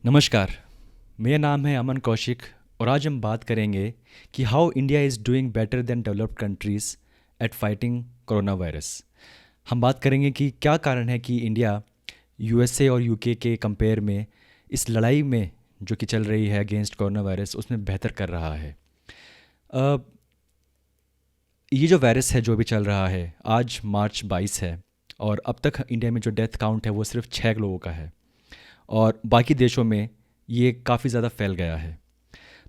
नमस्कार। मेरा नाम है अमन कौशिक और आज हम बात करेंगे कि how India is doing better than developed countries at fighting corona virus. हम बात करेंगे कि क्या कारण है कि इंडिया यूएसए और यूके के कंपेयर में इस लड़ाई में जो कि चल रही है अगेंस्ट कोरोना वायरस उसमें बेहतर कर रहा है। अ, ये जो वायरस है जो भी चल रहा है, आज मार्च 22 है और अब तक इंडिया में जो डेथ काउंट है वो सिर्फ 6 लोगों का है और बाकी देशों में ये काफ़ी ज़्यादा फैल गया है।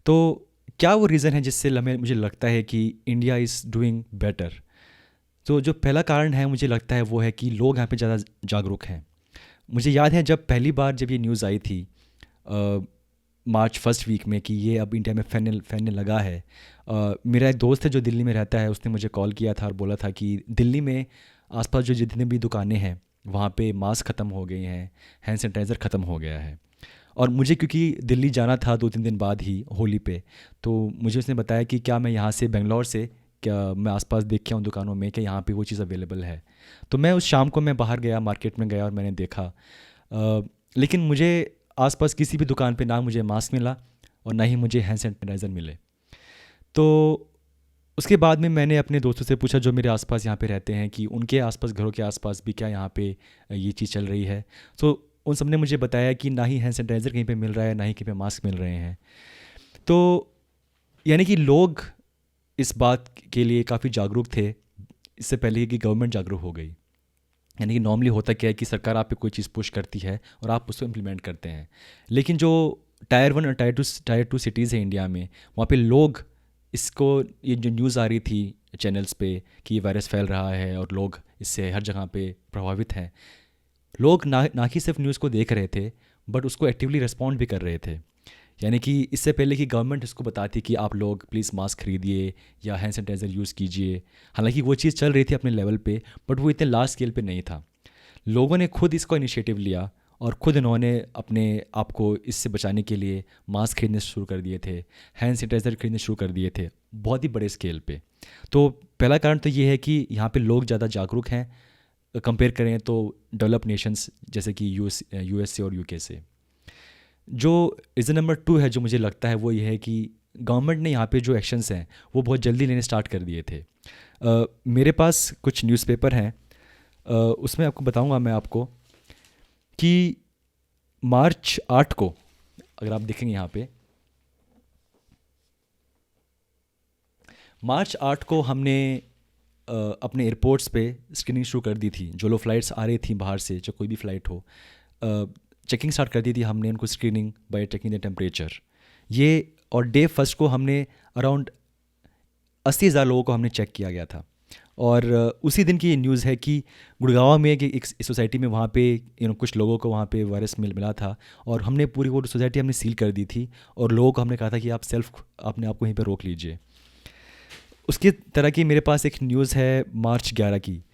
तो क्या वो रीज़न है जिससे हमें मुझे लगता है कि इंडिया इज़ डूइंग बेटर? तो जो पहला कारण है मुझे लगता है वो है कि लोग यहाँ पे ज़्यादा जागरूक हैं। मुझे याद है जब पहली बार जब ये न्यूज़ आई थी अ, मार्च फर्स्ट वीक में कि ये अब इंडिया में फैलने फैलने लगा है। मेरा एक दोस्त है जो दिल्ली में रहता है, उसने मुझे कॉल किया था और बोला था कि दिल्ली में आसपास जो जितने भी दुकानें हैं वहाँ पे मास्क ख़त्म हो गए हैं, हैंड सैनिटाइज़र ख़त्म हो गया है। और मुझे क्योंकि दिल्ली जाना था 2-3 दिन बाद ही होली पे, तो मुझे उसने बताया कि क्या मैं यहाँ से बेंगलोर से क्या मैं आस-पास देख के आऊँ दुकानों में कि यहाँ पे वो चीज़ अवेलेबल है। तो मैं उस शाम को मैं बाहर गया, मार्केट में गया और मैंने देखा। लेकिन मुझे आस-पास किसी भी दुकान पे ना मुझे मास्क मिला और ना ही मुझे हैंड सैनिटाइज़र मिले। तो उसके बाद में मैंने अपने दोस्तों से पूछा जो मेरे आस-पास यहाँ पे रहते हैं कि उनके आस-पास घरों के आस-पास भी क्या यहाँ पे ये चीज़ चल रही है। तो उन सब ने मुझे बताया कि ना ही हैंड सैनिटाइज़र कहीं पे मिल रहा है, ना ही कहीं पे मास्क मिल रहे हैं। तो यानी कि लोग इस बात के लिए काफ़ी जागरूक थे, इससे पहले कि गवर्नमेंट जागरूक हो गई। यानी कि नॉर्मली होता क्या है कि सरकार आप पे कोई चीज़ पुश करती है और आप उसको इम्प्लीमेंट करते हैं। लेकिन जो टायर 1 और टायर 2 सिटीज़ हैं इंडिया में, वहाँ पे लोग इसको ये जो न्यूज़ आ रही थी चैनल्स पे कि ये वायरस फैल रहा है और लोग इससे हर जगह पे प्रभावित हैं। लोग ना ना कि सिर्फ न्यूज़ को देख रहे थे, बट उसको एक्टिवली रिस्पॉन्ड भी कर रहे थे। यानी कि इससे पहले कि गवर्नमेंट इसको बताती कि आप लोग प्लीज़ मास्क खरीदिए या हैंड सैनिटाइज़र यूज़ कीजिए। हालांकि वो चीज़ चल रही थी अपने लेवल पे, बट वो इतने लार्ज स्केल पे नहीं था। लोगों ने खुद इसको इनिशिएटिव लिया और खुद इन्होंने अपने आप को इससे बचाने के लिए मास्क खरीदने शुरू कर दिए थे, हैंड सैनिटाइज़र खरीदने शुरू कर दिए थे, बहुत ही बड़े स्केल पे। तो पहला कारण तो ये है कि यहाँ पे लोग ज़्यादा जागरूक हैं कंपेयर करें तो डेवलप नेशंस जैसे कि यूएसए और यूके से। जो रीज़न नंबर 2 है जो मुझे लगता है वो ये है कि गवर्नमेंट ने यहाँ पे जो एक्शंस हैं वो बहुत जल्दी लेने स्टार्ट कर दिए थे। मेरे पास कुछ न्यूज़पेपर हैं, उसमें आपको बताऊंगा मैं आपको कि मार्च 8 को अगर आप देखेंगे यहाँ पे, मार्च 8 को हमने अपने एयरपोर्ट्स पे स्क्रीनिंग शुरू कर दी थी। जो लोग फ़्लाइट्स आ रही थी बाहर से, जो कोई भी फ़्लाइट हो, चेकिंग स्टार्ट कर दी थी हमने उनको, screening bye checking the temperature. ये और डे फर्स्ट को हमने अराउंड 80,000 लोगों को हमने चेक किया गया था। और उसी दिन की ये न्यूज़ है कि गुड़गांव में एक सोसाइटी में वहाँ पे कुछ लोगों को वहाँ पे वायरस मिला था और हमने पूरी वो सोसाइटी हमने सील कर दी थी और लोगों को हमने कहा था कि आप सेल्फ अपने आप को यहीं पे रोक लीजिए। उसकी तरह की मेरे पास एक न्यूज़ है मार्च 11 की।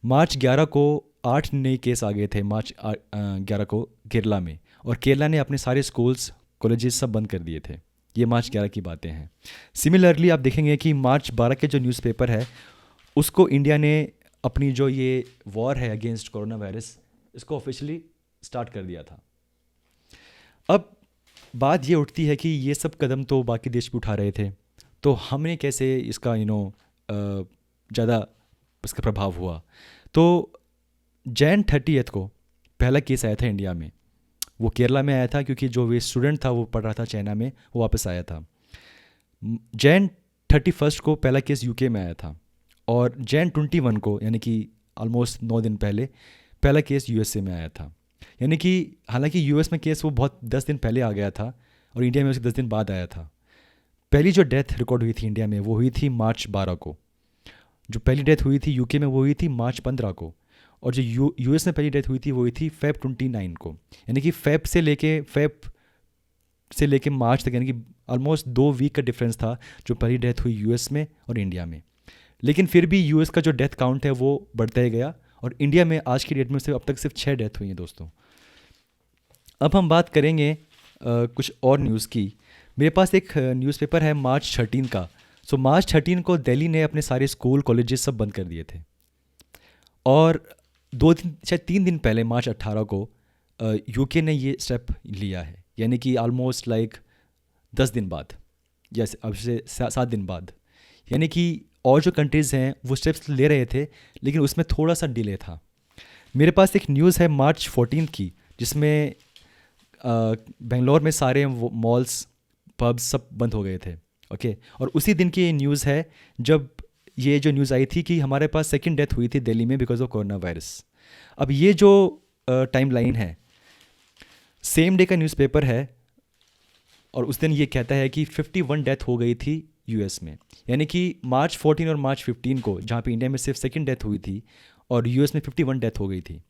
मार्च 11 को 8 नए केस आ गए थे मार्च 11 को केरला में, और केरला ने अपने सारे स्कूल्स कॉलेजेस सब बंद कर दिए थे। ये मार्च 11 की बातें हैं। सिमिलरली आप देखेंगे कि मार्च 12 के जो न्यूज़पेपर है उसको इंडिया ने अपनी जो ये वॉर है अगेंस्ट कोरोना वायरस इसको ऑफिशियली स्टार्ट कर दिया था। अब बात ये उठती है कि ये सब कदम तो बाकी देश भी उठा रहे थे, तो हमने कैसे इसका ज़्यादा इसका प्रभाव हुआ। तो जैन 30th को पहला केस आया था इंडिया में। वो केरला में आया था क्योंकि जो वे स्टूडेंट था वो पढ़ रहा था चाइना में, वो वापस आया था। जैन 31 को पहला केस यूके में आया था और जैन 21 को यानी कि ऑलमोस्ट 9 दिन पहले पहला केस यूएसए में आया था। यानी कि हालांकि यूएस में केस वो बहुत 10 दिन पहले आ गया था और इंडिया में उसके 10 दिन बाद आया था। पहली जो डेथ रिकॉर्ड हुई थी इंडिया में वो हुई थी मार्च 12 को। जो पहली डेथ हुई थी यूके में वो हुई थी मार्च 15 को, और जो यूएस में पहली डेथ हुई थी वो हुई थी फेब 29 को। यानी कि फेब से लेके मार्च तक, यानी कि ऑलमोस्ट 2 वीक का डिफरेंस था जो पहली डेथ हुई यूएस में और इंडिया में। लेकिन फिर भी यूएस का जो डेथ काउंट है वो बढ़ता ही गया और इंडिया में आज की डेट में से अब तक सिर्फ 6 डेथ हुई हैं दोस्तों। अब हम बात करेंगे कुछ और न्यूज़ की। मेरे पास एक न्यूज़पेपर है मार्च 13 का। सो मार्च 13 को दिल्ली ने अपने सारे स्कूल कॉलेजेस सब बंद कर दिए थे। और 2 दिन शायद 3 दिन पहले मार्च 18 को यूके ने ये स्टेप लिया है। यानी कि ऑलमोस्ट लाइक 10 दिन बाद या अब से 7 दिन बाद। यानी कि और जो कंट्रीज़ हैं वो स्टेप्स ले रहे थे, लेकिन उसमें थोड़ा सा डिले था। मेरे पास एक न्यूज़ है मार्च 14 की, जिसमें बेंगलोर में सारे वो मॉल्स पब्स सब बंद हो गए थे। ओके, और उसी दिन की ये न्यूज़ है जब ये जो न्यूज़ आई थी कि हमारे पास सेकंड डेथ हुई थी दिल्ली में बिकॉज ऑफ कोरोना वायरस। अब ये जो टाइम लाइन है, सेम डे का न्यूज़पेपर है, और उस दिन ये कहता है कि 51 डेथ हो गई थी यूएस में। यानी कि मार्च 14 और मार्च 15 को, जहाँ पे इंडिया में सिर्फ सेकंड डेथ हुई थी और यूएस में 51 डेथ हो गई थी।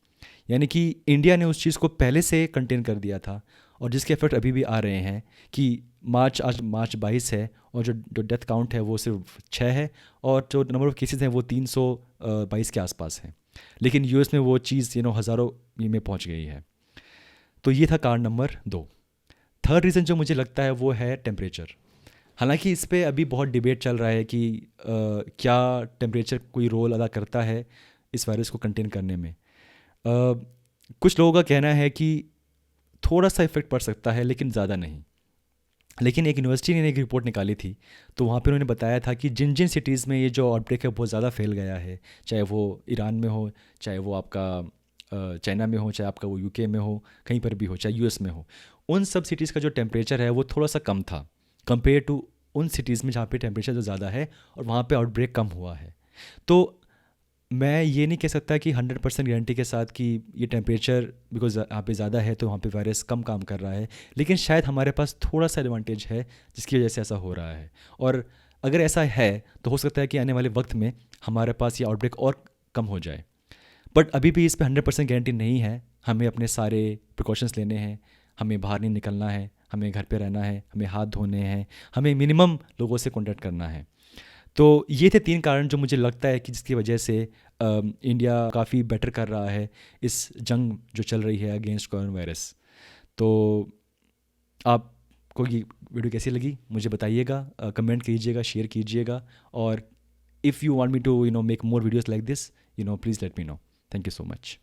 यानी कि इंडिया ने उस चीज़ को पहले से कंटेन कर दिया था, और जिसके इफेक्ट अभी भी आ रहे हैं कि आज मार्च 22 है और जो डेथ काउंट है वो सिर्फ 6 है, और जो नंबर ऑफ केसेस हैं वो 322 के आसपास हैं। लेकिन यूएस में वो चीज़ हज़ारों में पहुंच गई है। तो ये था कारण नंबर 2। थर्ड रीज़न जो मुझे लगता है वो है टेम्परेचर। हालांकि इस पे अभी बहुत डिबेट चल रहा है कि क्या टेम्परेचर कोई रोल अदा करता है इस वायरस को कंटेन करने में। कुछ लोगों का कहना है कि थोड़ा सा इफेक्ट पड़ सकता है, लेकिन ज़्यादा नहीं। लेकिन एक यूनिवर्सिटी ने एक रिपोर्ट निकाली थी, तो वहाँ पे उन्होंने बताया था कि जिन जिन सिटीज़ में ये जो आउटब्रेक है बहुत ज़्यादा फैल गया है, चाहे वो ईरान में हो, चाहे वो आपका चाइना में हो, चाहे आपका वो यूके में हो, कहीं पर भी हो, चाहे यूएस में हो, उन सब सिटीज़ का जो टेम्परेचर है वो थोड़ा सा कम था कंपेयर टू उन सिटीज़ में जहाँ पे टेम्परेचर जो ज़्यादा है और वहाँ पे आउटब्रेक कम हुआ है। तो मैं ये नहीं कह सकता कि 100% गारंटी के साथ कि ये टेम्परेचर बिकॉज यहाँ पे ज़्यादा है तो वहाँ पे वायरस कम काम कर रहा है, लेकिन शायद हमारे पास थोड़ा सा एडवांटेज है जिसकी वजह से ऐसा हो रहा है। और अगर ऐसा है तो हो सकता है कि आने वाले वक्त में हमारे पास ये आउटब्रेक और कम हो जाए। बट अभी भी इस पर 100% गारंटी नहीं है। हमें अपने सारे प्रिकॉशंस लेने हैं, हमें बाहर नहीं निकलना है, हमें घर पे रहना है, हमें हाथ धोने हैं, हमें मिनिमम लोगों से कॉन्टैक्ट करना है। तो ये थे 3 कारण जो मुझे लगता है कि जिसकी वजह से इंडिया काफ़ी बेटर कर रहा है इस जंग जो चल रही है अगेंस्ट कोरोना वायरस। तो आपको ये वीडियो कैसी लगी मुझे बताइएगा, कमेंट कीजिएगा, शेयर कीजिएगा, और if you want me to make more videos like this, please let me know. Thank you so much.